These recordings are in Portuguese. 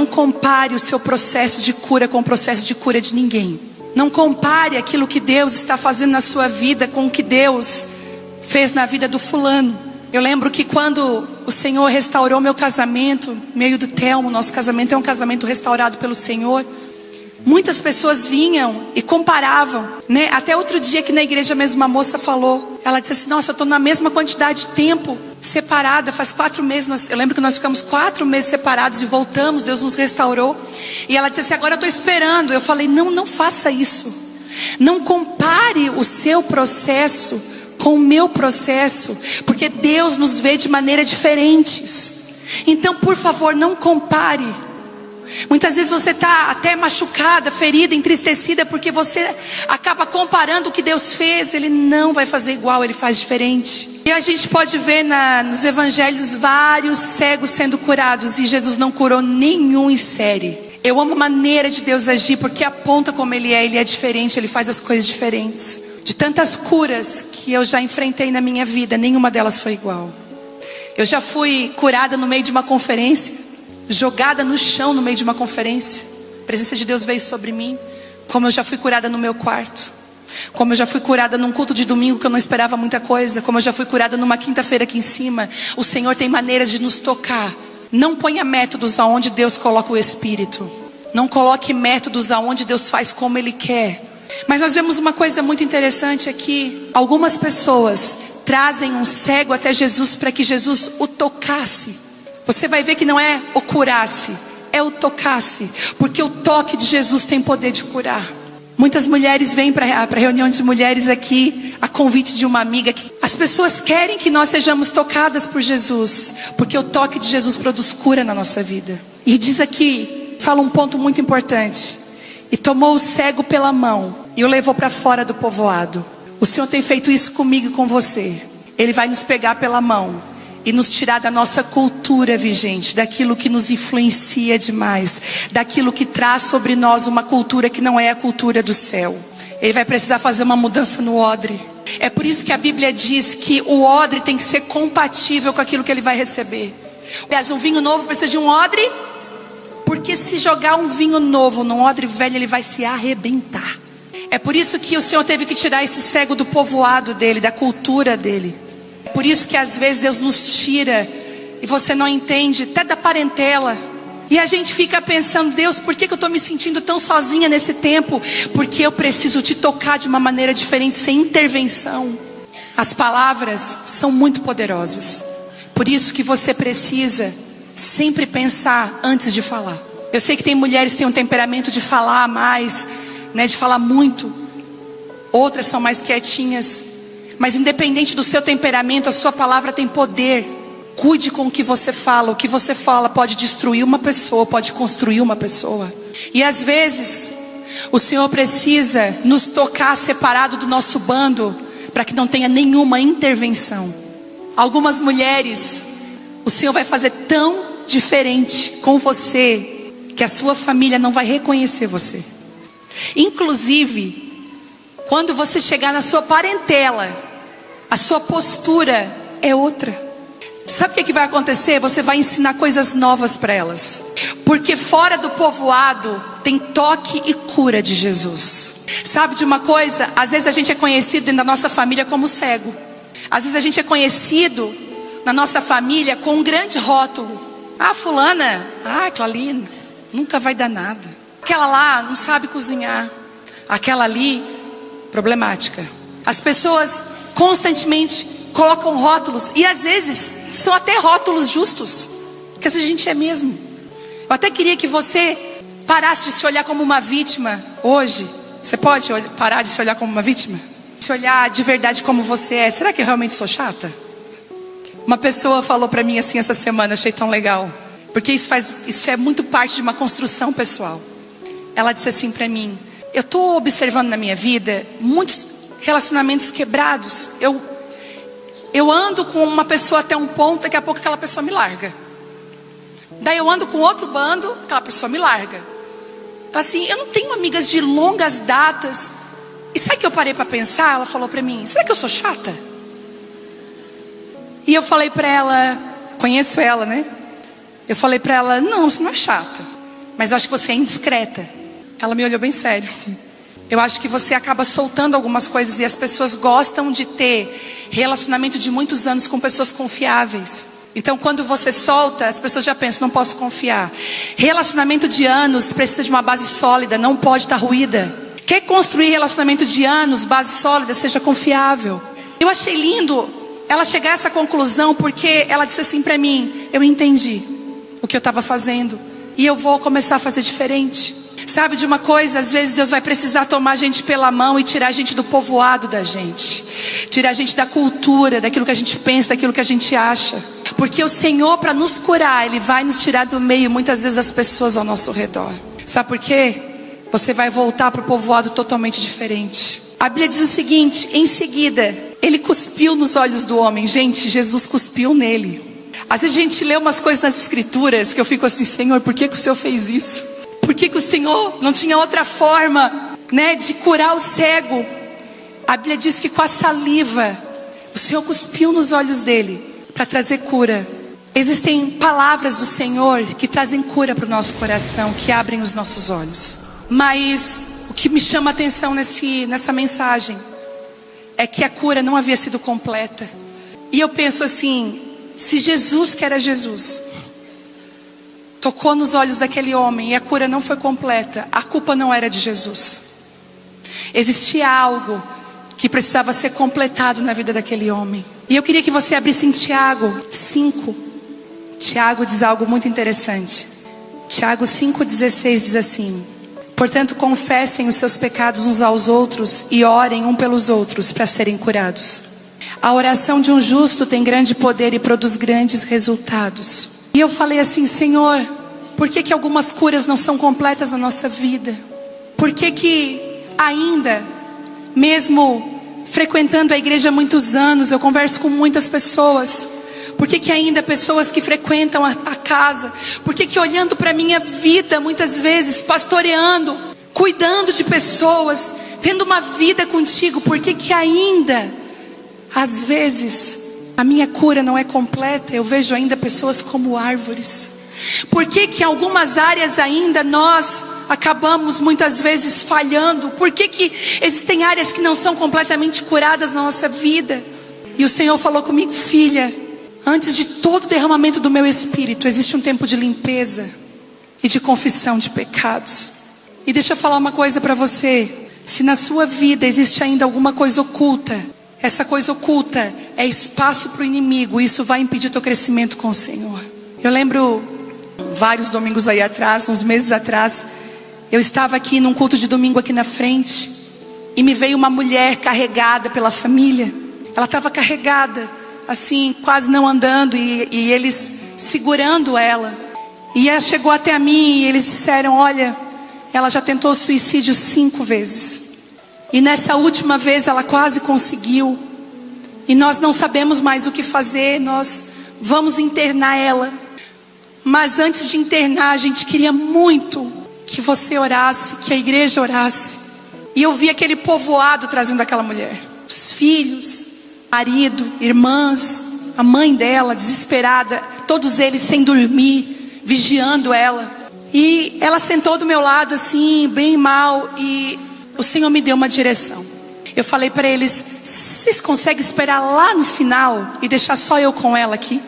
Não compare o seu processo de cura com o processo de cura de ninguém. Não compare aquilo que Deus está fazendo na sua vida com o que Deus fez na vida do fulano. Eu lembro que quando o Senhor restaurou meu casamento, meio do Telmo, nosso casamento é um casamento restaurado pelo Senhor. Muitas pessoas vinham e comparavam, né? Até outro dia que na igreja mesmo uma moça falou. Ela disse assim, nossa, eu estou na mesma quantidade de tempo separada, faz 4 meses. Eu lembro que nós ficamos 4 meses separados e voltamos, Deus nos restaurou. E ela disse assim, agora eu estou esperando. Eu falei, não faça isso. Não compare o seu processo com o meu processo, porque Deus nos vê de maneira diferentes. Então, por favor, não compare. Muitas vezes você está até machucada, ferida, entristecida, porque você acaba comparando o que Deus fez. Ele não vai fazer igual, Ele faz diferente. E a gente pode ver nos evangelhos vários cegos sendo curados, e Jesus não curou nenhum em série. Eu amo a maneira de Deus agir, porque aponta como Ele é diferente, Ele faz as coisas diferentes. De tantas curas que eu já enfrentei na minha vida, nenhuma delas foi igual. Eu já fui curada no meio de uma conferência, jogada no chão no meio de uma conferência. A presença de Deus veio sobre mim. Como eu já fui curada no meu quarto. Como eu já fui curada num culto de domingo que eu não esperava muita coisa. Como eu já fui curada numa quinta-feira aqui em cima. O Senhor tem maneiras de nos tocar. Não ponha métodos aonde Deus coloca o Espírito. Não coloque métodos aonde Deus faz como Ele quer. Mas nós vemos uma coisa muito interessante aqui. Algumas pessoas trazem um cego até Jesus para que Jesus o tocasse. Você vai ver que não é o curasse, é o tocasse. Porque o toque de Jesus tem poder de curar. Muitas mulheres vêm para a reunião de mulheres aqui, a convite de uma amiga. As pessoas querem que nós sejamos tocadas por Jesus, porque o toque de Jesus produz cura na nossa vida. E diz aqui, fala um ponto muito importante. E tomou o cego pela mão e o levou para fora do povoado. O Senhor tem feito isso comigo e com você. Ele vai nos pegar pela mão e nos tirar da nossa cultura vigente, daquilo que nos influencia demais, daquilo que traz sobre nós uma cultura que não é a cultura do céu. Ele vai precisar fazer uma mudança no odre. É por isso que a Bíblia diz que o odre tem que ser compatível com aquilo que ele vai receber. Aliás, um vinho novo precisa de um odre, porque se jogar um vinho novo num odre velho, ele vai se arrebentar. É por isso que o Senhor teve que tirar esse cego do povoado dele, da cultura dele. É por isso que às vezes Deus nos tira e você não entende, até da parentela. E a gente fica pensando, Deus, por que eu estou me sentindo tão sozinha nesse tempo? Porque eu preciso te tocar de uma maneira diferente, sem intervenção. As palavras são muito poderosas. Por isso que você precisa sempre pensar antes de falar. Eu sei que tem mulheres que têm um temperamento de falar mais, né, de falar muito. Outras são mais quietinhas. Mas independente do seu temperamento, a sua palavra tem poder. Cuide com o que você fala. O que você fala pode destruir uma pessoa, pode construir uma pessoa. E às vezes o Senhor precisa nos tocar separado do nosso bando, para que não tenha nenhuma intervenção. Algumas mulheres, o Senhor vai fazer tão diferente com você, que a sua família não vai reconhecer você. Inclusive, quando você chegar na sua parentela, a sua postura é outra. Sabe o que vai acontecer? Você vai ensinar coisas novas para elas. Porque fora do povoado tem toque e cura de Jesus. Sabe de uma coisa? Às vezes a gente é conhecido dentro da nossa família como cego. Às vezes a gente é conhecido na nossa família com um grande rótulo. Ah, fulana, aquela ali nunca vai dar nada. Aquela lá não sabe cozinhar. Aquela ali, problemática. As pessoas constantemente colocam rótulos. E às vezes são até rótulos justos. Porque a gente é mesmo. Eu até queria que você parasse de se olhar como uma vítima hoje. Você pode parar de se olhar como uma vítima? Se olhar de verdade como você é. Será que eu realmente sou chata? Uma pessoa falou para mim assim essa semana, achei tão legal. Porque isso é muito parte de uma construção pessoal. Ela disse assim para mim: eu estou observando na minha vida muitos relacionamentos quebrados. Eu ando com uma pessoa até um ponto, daqui a pouco aquela pessoa me larga. Daí eu ando com outro bando, aquela pessoa me larga. Ela assim, eu não tenho amigas de longas datas. E sabe o que eu parei para pensar? Ela falou para mim: será que eu sou chata? E eu falei para ela, conheço ela, né? Eu falei para ela: não, você não é chata. mas eu acho que você é indiscreta. Ela me olhou bem sério. Eu acho que você acaba soltando algumas coisas e as pessoas gostam de ter relacionamento de muitos anos com pessoas confiáveis. Então quando você solta, as pessoas já pensam, não posso confiar. Relacionamento de anos precisa de uma base sólida, não pode estar ruída. Quer construir relacionamento de anos, base sólida, seja confiável. Eu achei lindo ela chegar a essa conclusão, porque ela disse assim para mim: eu entendi o que eu estava fazendo e eu vou começar a fazer diferente. Sabe de uma coisa, às vezes Deus vai precisar tomar a gente pela mão e tirar a gente do povoado da gente, tirar a gente da cultura, daquilo que a gente pensa, daquilo que a gente acha. Porque o Senhor, para nos curar, Ele vai nos tirar do meio, muitas vezes, das pessoas ao nosso redor. Sabe por quê? Você vai voltar para o povoado totalmente diferente. A Bíblia diz o seguinte: em seguida, Ele cuspiu nos olhos do homem. Gente, Jesus cuspiu nele. Às vezes a gente lê umas coisas nas escrituras que eu fico assim: Senhor, por que o Senhor fez isso? Por que o Senhor não tinha outra forma, de curar o cego? A Bíblia diz que com a saliva, o Senhor cuspiu nos olhos dele para trazer cura. Existem palavras do Senhor que trazem cura para o nosso coração, que abrem os nossos olhos. Mas o que me chama a atenção nessa mensagem é que a cura não havia sido completa. E eu penso assim: se Jesus, que era Jesus, tocou nos olhos daquele homem e a cura não foi completa, a culpa não era de Jesus. Existia algo que precisava ser completado na vida daquele homem. E eu queria que você abrisse em Tiago 5. Tiago diz algo muito interessante. Tiago 5,16 diz assim: portanto, confessem os seus pecados uns aos outros e orem um pelos outros para serem curados. A oração de um justo tem grande poder e produz grandes resultados. E eu falei assim: Senhor, por que algumas curas não são completas na nossa vida? Por que ainda, mesmo frequentando a igreja há muitos anos, eu converso com muitas pessoas, por que ainda pessoas que frequentam a casa, por que olhando para a minha vida, muitas vezes pastoreando, cuidando de pessoas, tendo uma vida contigo, por que ainda, às vezes, a minha cura não é completa? Eu vejo ainda pessoas como árvores. Por que em algumas áreas ainda nós acabamos muitas vezes falhando? Por que existem áreas que não são completamente curadas na nossa vida? E o Senhor falou comigo: filha, antes de todo derramamento do meu espírito, existe um tempo de limpeza e de confissão de pecados. E deixa eu falar uma coisa para você: se na sua vida existe ainda alguma coisa oculta, essa coisa oculta é espaço para o inimigo. Isso vai impedir o teu crescimento com o Senhor. Eu lembro vários domingos aí atrás, uns meses atrás, eu estava aqui num culto de domingo aqui na frente, e me veio uma mulher carregada pela família. Ela estava carregada, assim, quase não andando, e eles segurando ela. E ela chegou até a mim e eles disseram: olha, ela já tentou suicídio 5 vezes. E nessa última vez ela quase conseguiu. E nós não sabemos mais o que fazer, nós vamos internar ela. Mas antes de internar, a gente queria muito que você orasse, que a igreja orasse. E eu vi aquele povoado trazendo aquela mulher, os filhos, marido, irmãs, a mãe dela desesperada, todos eles sem dormir, vigiando ela. E ela sentou do meu lado assim, bem mal, e o Senhor me deu uma direção. Eu falei para eles: vocês conseguem esperar lá no final e deixar só eu com ela aqui?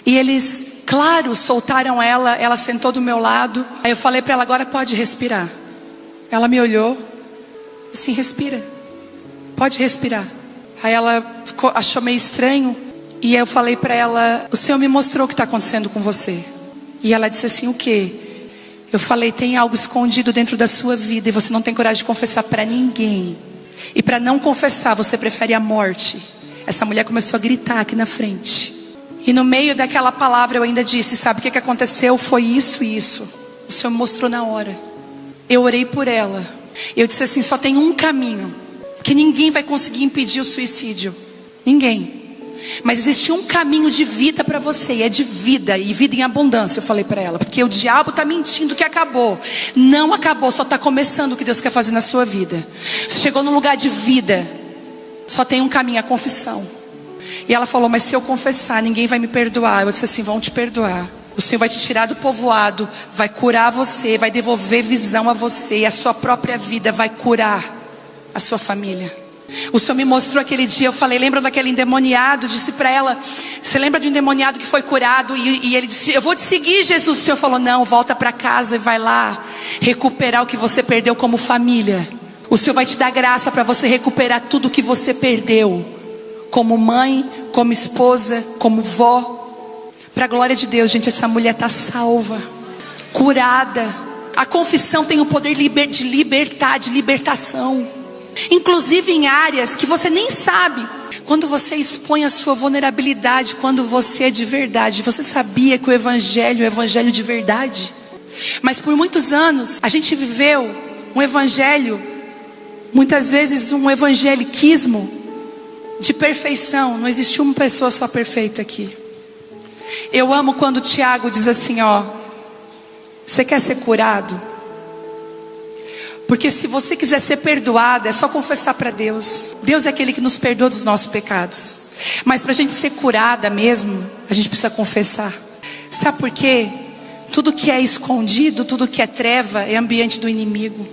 E eles, claro, soltaram ela. Ela sentou do meu lado. Aí eu falei para ela: agora pode respirar. Ela me olhou assim: respira, pode respirar. Aí ela achou meio estranho. E eu falei para ela: o Senhor me mostrou o que está acontecendo com você. E ela disse assim: o quê? Eu falei: tem algo escondido dentro da sua vida e você não tem coragem de confessar para ninguém. E para não confessar, você prefere a morte. Essa mulher começou a gritar aqui na frente. E no meio daquela palavra eu ainda disse: sabe o que aconteceu? Foi isso e isso. O Senhor me mostrou na hora. Eu orei por ela. Eu disse assim: só tem um caminho, porque ninguém vai conseguir impedir o suicídio. Ninguém. Mas existe um caminho de vida para você, e é de vida, e vida em abundância. Eu falei para ela, porque o diabo está mentindo que acabou. Não acabou, só está começando o que Deus quer fazer na sua vida. Você chegou num lugar de vida. Só tem um caminho, a confissão. E ela falou: mas se eu confessar, ninguém vai me perdoar. Eu disse assim: vão te perdoar. O Senhor vai te tirar do povoado, vai curar você, vai devolver visão a você, e a sua própria vida vai curar a sua família. O Senhor me mostrou aquele dia, eu falei, lembra daquele endemoniado? Disse para ela, você lembra do endemoniado que foi curado? E ele disse, eu vou te seguir, Jesus. O Senhor falou, não, volta para casa e vai lá recuperar o que você perdeu como família. O Senhor vai te dar graça para você recuperar tudo o que você perdeu, como mãe, como esposa, como vó. Para a glória de Deus, gente, essa mulher está salva, curada. A confissão tem o poder de libertar, de libertação, inclusive em áreas que você nem sabe. Quando você expõe a sua vulnerabilidade, quando você é de verdade. Você sabia que o evangelho é o evangelho de verdade? Mas por muitos anos a gente viveu um evangelho, muitas vezes um evangeliquismo de perfeição. Não existe uma pessoa só perfeita aqui. Eu amo quando o Tiago diz assim, ó, você quer ser curado? Porque se você quiser ser perdoado, é só confessar para Deus. Deus é aquele que nos perdoa dos nossos pecados. Mas para a gente ser curada mesmo, a gente precisa confessar. Sabe por quê? Tudo que é escondido, tudo que é treva, é ambiente do inimigo.